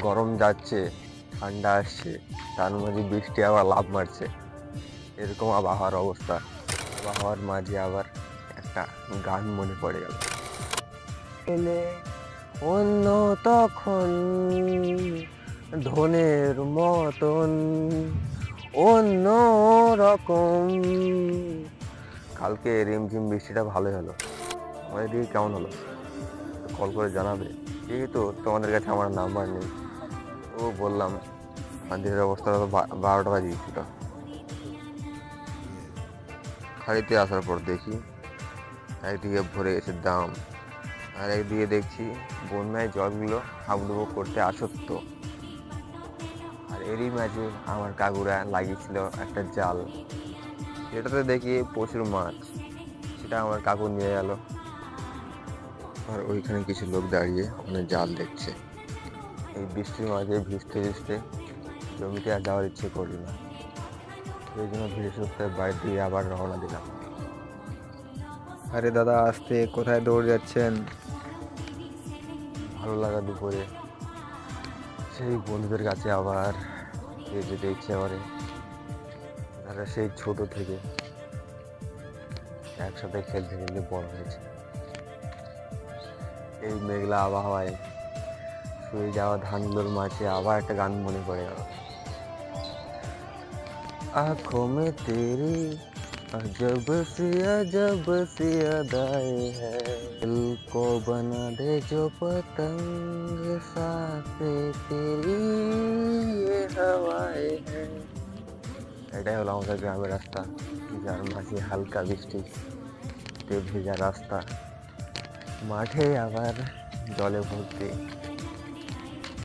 গরম যাচ্ছে, ঠান্ডা আসছে, তার মাঝে বৃষ্টি আবার লাফ মারছে, এরকম আবহাওয়ার অবস্থা। আবহাওয়ার মাঝে আবার একটা গান মনে পড়ে গেল। এলে অন্য তখন ধনের মতন অন্য রকম। কালকে রিমঝিম বৃষ্টিটা ভালোই হলো। আমাদের দিকে কেমন হলো কল করে জানাবে। যেহেতু তোমাদের কাছে আমার নাম্বার নেই, ও বললাম মন্দিরের অবস্থা তো 12টা বাজে গেছিল। খাড়িতে আসার পর দেখি একদিকে ভরে গেছে দাম, আর একদিকে দেখছি বন্যায় জলগুলো হাবুডুবু করতে আসক্ত। আর এরই মাঝে আমার কাকুরা লাগিয়েছিল একটা জাল, সেটাতে দেখি প্রচুর মাছ। সেটা আমার কাকু নিয়ে গেল। আর ওইখানে কিছু লোক দাঁড়িয়ে ওখানে জাল দেখছে। এই বৃষ্টির মাঝে ভিজতে ভিজতে জমিতে আর যাওয়ার ইচ্ছে করল না, সেই জন্য ধীরে সুস্থে বাইরে দিয়ে আবার রওনা দিলাম। আরে দাদা, আসতে কোথায় দৌড় যাচ্ছেন? ভালো লাগা দুপুরে সেই বন্ধুদের কাছে আবার যেতে ইচ্ছে করে, যারা সেই ছোট থেকে একসাথে খেলতে খেলতে বড় হয়েছে। এই মেঘলা আবহাওয়ায় শুয়ে যাওয়া ধানগুলোর মাঝে আবার একটা গান মনে পড়ে গেল। आंखों में तेरी अजब सी अदाएं है, दिल को बना दे जो पतंग, साथे तेरी ये हवाएं है। এটাই হলো আমাদের গ্রামের রাস্তা, যার মাঝে হালকা বৃষ্টিতে ভেজা রাস্তা, মাঠে আবার জলে ভর্তি।